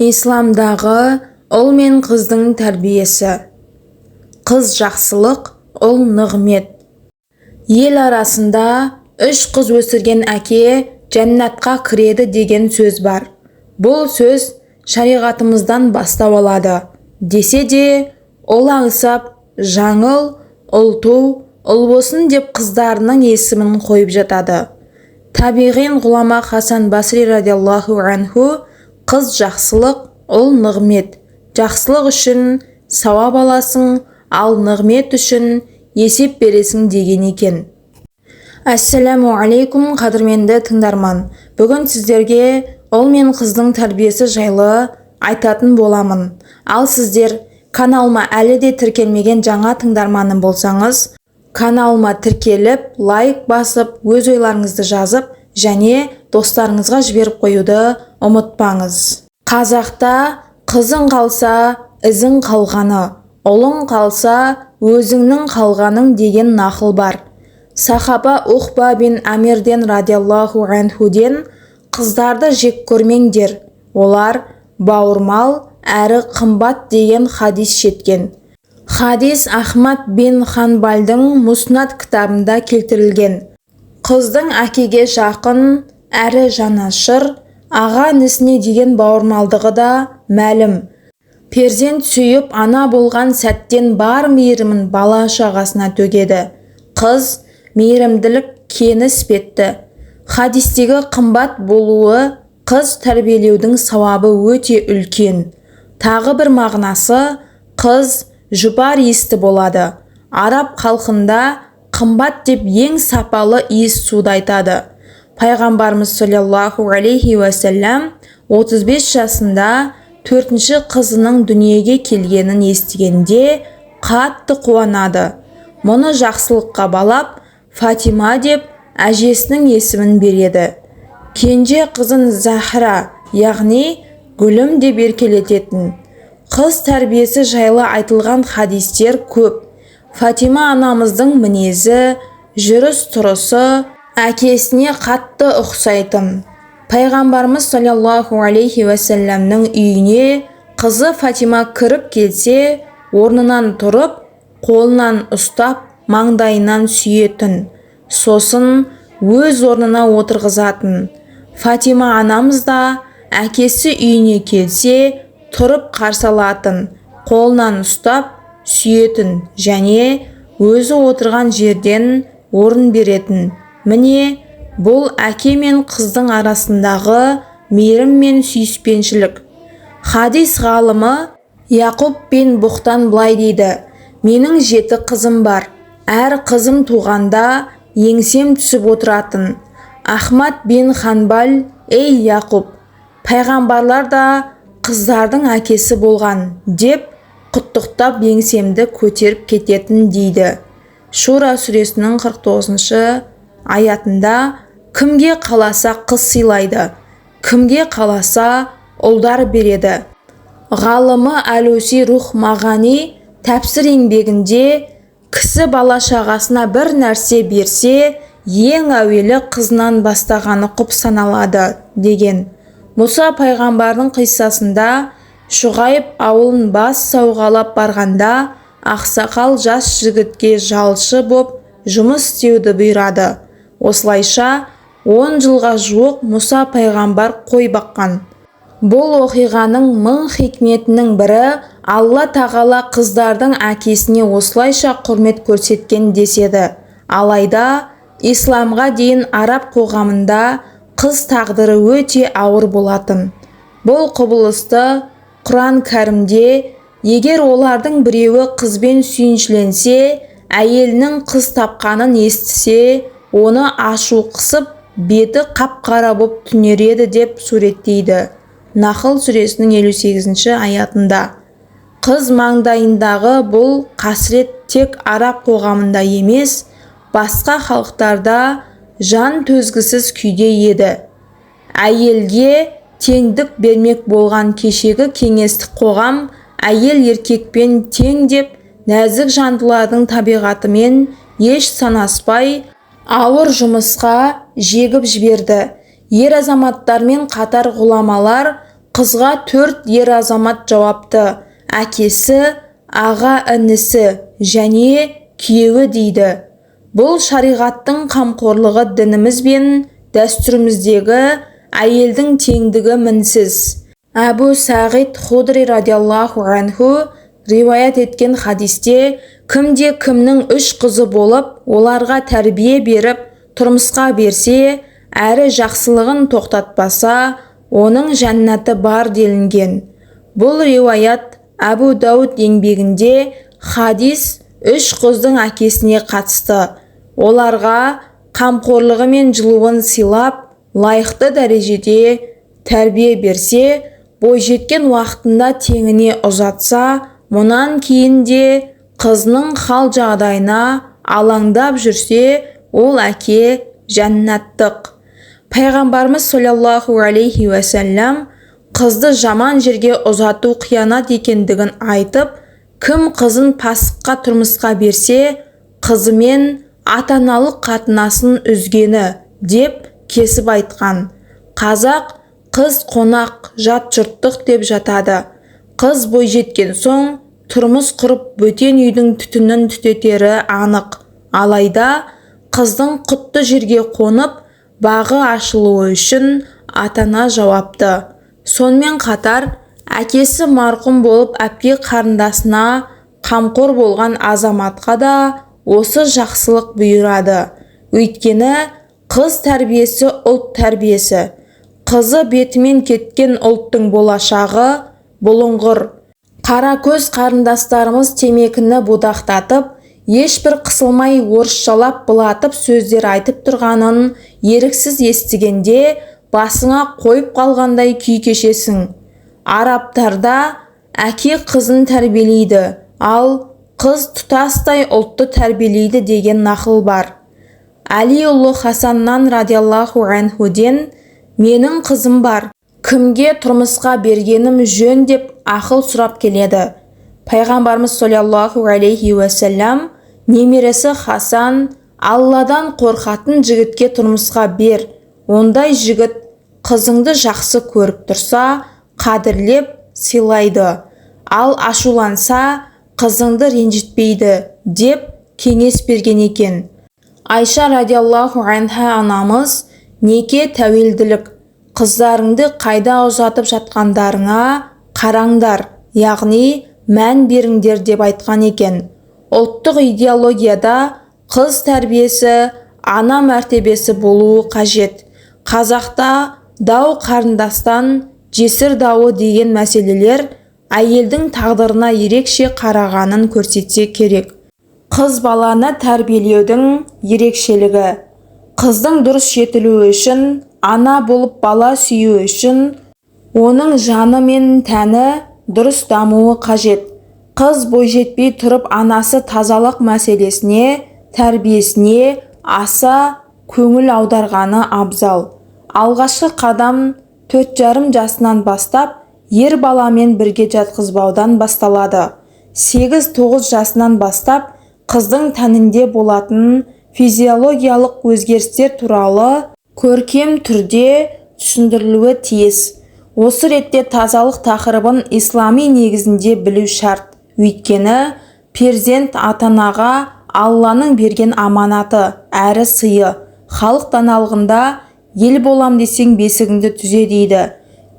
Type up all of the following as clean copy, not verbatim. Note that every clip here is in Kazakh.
Исламдағы ұл мен қыздың тәрбиесі. Қыз жақсылық, ұл нығмет. Ел арасында 3 қыз өсірген әке жәннатқа кіреді деген сөз бар. Бұл сөз шариғатымыздан бастау алады. Десе де, ол аңсап, жаңыл, ұлту, ұл болсын деп қыздарының есімін қойып жатады. Табиғин ғұлама Хасан Басри радиаллаху анху қыз жақсылық, ұл нығмет. Жақсылық үшін сауап аласың, ал нығмет үшін есеп бересің деген екен. Ассаламу алейкум, қадірменді тыңдарман. Бүгін сіздерге ұл мен қыздың тәрбиесі жайлы айтатын боламын. Ал сіздер каналыма әлі де тіркелмеген жаңа тыңдарманым болсаңыз, каналыма тіркеліп, лайк басып, өз ойларыңызды жазып, және достарыңызға жіберіп қоюды ұмытпаңыз. Қазақта қызың қалса, ізің қалғаны, ұлың қалса, өзіңнің қалғаның деген нақыл бар. Сахаба Ухба бин Амирден радиаллаху анхуден қыздарды жек көрмеңдер, олар бауырмал әрі қымбат деген хадис жеткен. Хадис Ахмад бин Ханбалдың Муснад кітабында келтірілген. Қыздың әкеге жақын әрі жанашыр, аға інісіне деген бауырмалдығы да мәлім. Перзент сүйіп ана болған сәттен бар мейірімін бала шағасына төгеді. Қыз мейірімділік кені іспетті. Хадистегі қымбат болуы қыз тәрбиелеудің сауабы өте үлкен. Тағы бір мағынасы, қыз жұпар иісті болады. Араб халқында қымбат деп ең сапалы иіс суды айтады. Пайғамбарымыз саллаллаху алейхи уассалям 35 жасында 4-ші қызының дүниеге келгенін естігенде қатты қуанады. Мұны жақсылыққа балап, Фатима деп әжесінің есімін береді. Кенже қызын Захра, яғни гүлім деп еркелететін. Қыз тәрбиесі жайлы айтылған хадистер көп. Фатима анамыздың мінезі, жүріс-тұрысы әкесіне қатты ұқсайтын. Пайғамбарымыз саллаллаху алейхи уассаламның үйіне қызы Фатима кіріп келсе, орнынан тұрып, қолынан ұстап, маңдайынан сүйетін. Сосын өз орнына отырғызатын. Фатима анамыз да әкесі үйіне келсе, тұрып қарсы алатын, қолынан ұстап, сүйетін және өзі отырған жерден орын беретін. Міне, бұл әке мен қыздың арасындағы мейірім мен сүйіспеншілік. Хадис ғалымы Яқуб бин Бұхтан былай дейді: менің 7 қызым бар. Әр қызым туғанда еңсем түсіп отыратын. Ахмад бин Ханбал: ей Яқуб, пайғамбарлар да қыздардың әкесі болған деп құттықтап еңсемді көтеріп кететін дейді. Шура сүресінің 49-шы аятында кімге қаласа қыз сыйлайды, кімге қаласа ұлдар береді. Ғалымы Алуси Рух Мағани тәпсір еңбегінде кісі бала шағасына бір нәрсе берсе, ең әуелі қызынан бастағаны құп саналады деген. Мұса пайғамбардың қиссасында Шұғайып ауылын бас сауғалап барғанда, ақсақал жас жігітке жалшы боп жұмыс істеуді бұйырады. Осылайша 10 жылға жуық Мұса пайғамбар қой баққан. Бұл оқиғаның мың хикметінің бірі Алла тағала қыздардың әкесіне осылайша құрмет көрсеткен деседі. Алайда исламға дейін араб қоғамында қыз тағдыры өте ауыр болатын. Бұл құбылысты Құран кәрімде егер олардың біреуі қызбен сүйіншіленсе, әйелінің қыз тапқанын естісе, оны ашу қысып, беті қап-қара боп түнереді деп суреттейді. Нахл сүресінің 58-ші аятында. Қыз маңдайындағы бұл қасірет тек араб қоғамында емес, басқа халықтарда жан төзгісіз күйде еді. Әйелге теңдік бермек болған кешегі кеңестік қоғам әйел еркекпен тең деп, нәзік жандылардың табиғатымен еш санаспай, ауыр жұмысқа жегіп жіберді. Ер азаматтармен қатар ғұламалар Қызға 4 ер азамат жауапты. Әкесі, аға інісі және күйеуі дейді. Бұл шариғаттың қамқорлығы дініміз бен дәстүріміздегі әйелдің теңдігі мінсіз. Әбу Сағид Худри радиаллаху анху риуаят еткен хадисте кімде кімнің 3 қызы болып, оларға тәрбие беріп, тұрмысқа берсе, әрі жақсылығын тоқтатпаса, оның жәннаты бар делінген. Бұл риуаят Әбу Дауд еңбегінде хадис 3 қыздың әкесіне қатысты. Оларға қамқорлығы мен жылуын сыйлап, лайықты дәрежеде тәрбие берсе, бойжеткен уақытында теңіне ұзатса, мұнан кейін де қызының хал жағдайына алаңдап жүрсе, ол әке жәннаттық. Пайғамбарымыз саллаллаху алейхи уәсәләм қызды жаман жерге ұзату қиянат екендігін айтып, кім қызын пасыққа тұрмысқа берсе, қызымен ата-аналық қатынасын үзгені деп кесіп айтқан. Қазақ қыз қонақ, жат жұрттық деп жатады. Қыз бойжеткен соң тұрмыс құрып бөтен үйдің түтінін түтетері анық. Алайда қыздың құтты жерге қонып, бағы ашылуы үшін ата-ана жауапты. Сонымен қатар, әкесі марқұм болып әпке қарындасына қамқор болған азаматқа да осы жақсылық бұйырады. Өйткені қыз тәрбиесі ұлт тәрбиесі. Қызы бетімен кеткен ұлттың болашағы бұлыңғыр. Қара көз қарындастарымыз темекіні будақтатып, ешбір қысылмай орысшалап былатып сөздер айтып тұрғанын еріксіз естігенде басыңа қойып қалғандай күй кешесің. Арабтарда әке қызын тәрбиелейді, ал қыз тұтастай ұлтты тәрбиелейді деген нақыл бар. Әлиұлы Хасаннан радиаллаху анхуден менің қызым бар, кімге тұрмысқа бергенім жөн деп ақыл сұрап келеді. Пайғамбарымыз саллаллаху алейхи уәсәләм немересі Хасан Алладан қорқатын жігітке тұрмысқа бер. Ондай жігіт қызыңды жақсы көріп тұрса, қадірлеп сыйлайды. Ал ашуланса, қызыңды ренжітпейді деп кеңес берген екен. Айша радиаллаху анха анамыз неке тәуелділік, қыздарыңды қайда ұзатып жатқандарыңа қараңдар, яғни мән беріңдер деп айтқан екен. Ұлттық идеологияда қыз тәрбиесі ана мәртебесі болуы қажет. Қазақта дау қарындастан жесір дауы деген мәселелер әйелдің тағдырына ерекше қарағанын көрсетсе керек. Қыз баланы тәрбиелеудің ерекшелігі. Қыздың дұрыс жетілуі үшін, ана болып бала сүю үшін, оның жаны мен тәні дұрыс дамуы қажет. Қыз бойжетпей тұрып анасы тазалық мәселесіне, тәрбиесіне аса көңіл аударғаны абзал. Алғашқы қадам 4,5 жасынан бастап ер баламен бірге жатқызбаудан басталады. 8-9 жасынан бастап қыздың тәнінде болатын физиологиялық өзгерістер туралы көркем түрде түсіндірілуі тиіс. Осы ретте тазалық тақырыбын ислами негізінде білу шарт. Өйткені перзент ата-анаға Алланың берген аманаты, әрі сыйы. Халық даналығында ел болам десең бесігіңді түзе дейді.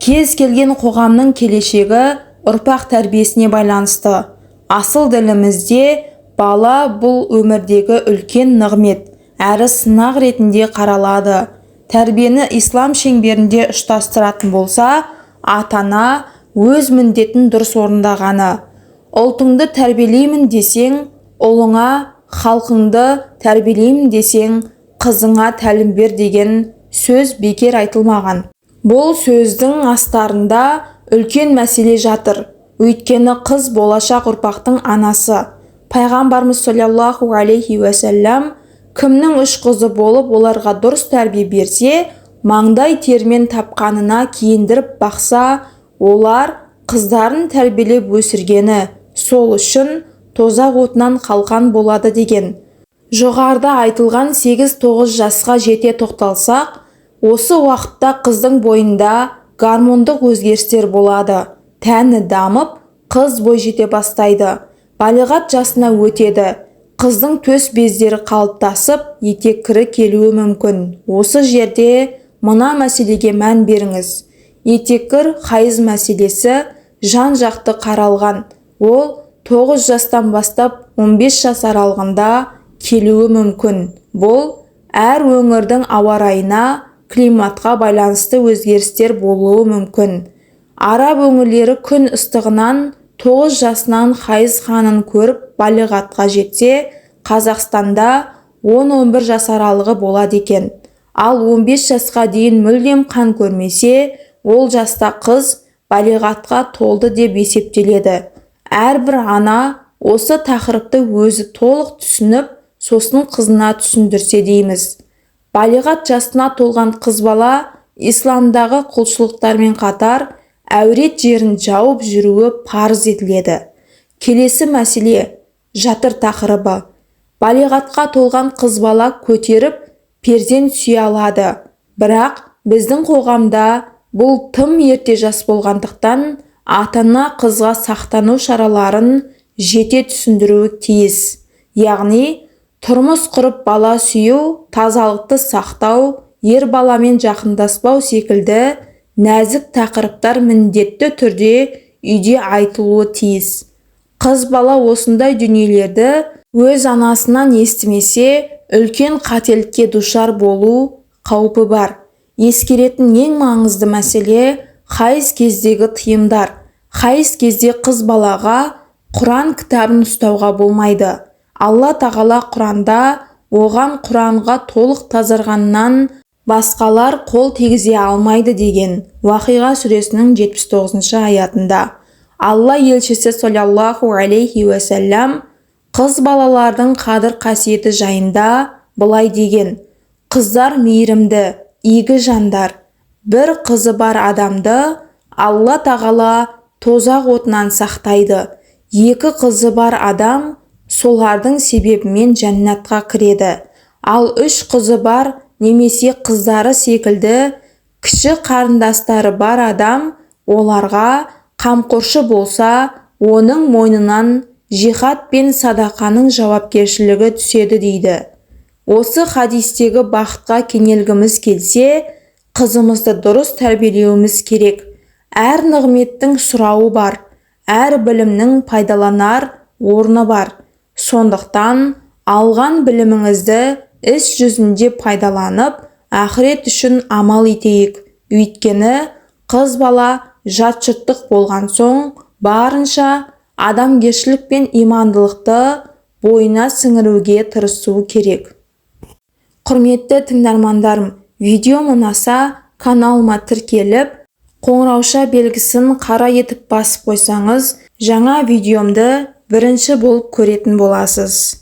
Кез келген қоғамның келешегі ұрпақ тәрбиесіне байланысты. Асыл ділімізде бала бұл өмірдегі үлкен нығмет, әрі сынақ ретінде қаралады. Тәрбиені ислам шеңберінде ұштастыратын болса, ата-ана өз міндетін дұрыс орындағаны. Ұлтыңды тәрбиелеймін десең, ұлыңа, халқыңды тәрбиелеймін десең, қызыңа тәлім бер деген сөз бекер айтылмаған. Бұл сөздің астарында үлкен мәселе жатыр. Өйткені қыз болашақ ұрпақтың анасы. Пайғамбарымыз саллаллаху алейхи уәсәләм кімнің 3 қызы болып, оларға дұрыс тәрбие берсе, маңдай термен тапқанына киіндіріп бақса, олар қыздарын тәрбиелеп өсіргені, сол үшін тозақ отынан қалқан болады деген. Жоғарыда айтылған 8-9 жасқа жете тоқталсақ, осы уақытта қыздың бойында гормондық өзгерістер болады. Тәні дамып, қыз бойжете бастайды. Балиғат жасына өтеді. Қыздың төс бездері қалыптасып, етек-кірі келуі мүмкін. Осы жерде мына мәселеге мән беріңіз. Етек-кір хайыз мәселесі жан-жақты қаралған. Ол 9 жастан бастап 15 жас аралығында келуі мүмкін. Бұл әр өңірдің ауа райына, климатқа байланысты өзгерістер болуы мүмкін. Араб өңірлері күн ыстығынан 9 жасынан хайыз қанын көріп балиғатқа жетсе, Қазақстанда 10-11 жас аралығы болады екен. Ал 15 жасқа дейін мүлдем қан көрмесе, ол жаста қыз балиғатқа толды деп есептеледі. Әрбір ана осы тақырыпты өзі толық түсініп, сосын қызына түсіндірсе дейміз. Балиғат жасына толған қыз бала исламдағы құлшылықтармен қатар әурет жерін жауып жүруі парыз етіледі. Келесі мәселе жатыр тақырыбы. Балиғатқа толған қыз бала көтеріп, перзент сүйе алады. Бірақ біздің қоғамда бұл тым ерте жас болғандықтан, ата-ана қызға сақтану шараларын жете түсіндіруі тиіс. Яғни, тұрмыс құрып бала сүю, тазалықты сақтау, ер баламен жақындаспау секілді нәзік тақырыптар міндетті түрде үйде айтылуы тиіс. Қыз бала осындай дүниелерді өз анасынан естімесе, үлкен қателікке душар болу қаупі бар. Ескеретін ең маңызды мәселе хайыз кездегі тыйымдар. Хайыз кезде қыз балаға Құран кітабын ұстауға болмайды. Алла тағала Құранда оған Құранға толық тазарғаннан басқалар қол тигізе алмайды деген. Уақиға сүресінің 79 аятында. Алла елшісі саллаллаху алейхи уәсәлям қыз балалардың қадір қасиеті жайында былай деген: қыздар мейірімді, игі жандар. Бір қызы бар адамды Алла тағала тозақ отынан сақтайды. 2 қызы бар адам солардың себебімен жәннатқа кіреді. Ал 3 қызы бар немесе қыздары секілді кіші қарындастары бар адам оларға қамқоршы болса, оның мойнынан жихад пен садақаның жауапкершілігі түседі дейді. Осы хадистегі бақытқа кенелгіміз келсе, қызымызды дұрыс тәрбиелеуіміз керек. Әр нығметтің сұрауы бар, әр білімнің пайдаланар орны бар. Сондықтан алған біліміңізді іс жүзінде пайдаланып, ақырет үшін амал етейік. Өйткені қыз бала жатжұрттық болған соң, барынша адамгершілік пен имандылықты бойына сіңіруге тырысуы керек. Құрметті тыңдармандарым, видео ұнаса, каналыма тіркеліп, қоңырауша белгісін қара етіп басып қойсаңыз, жаңа видеомды бірінші болып көретін боласыз.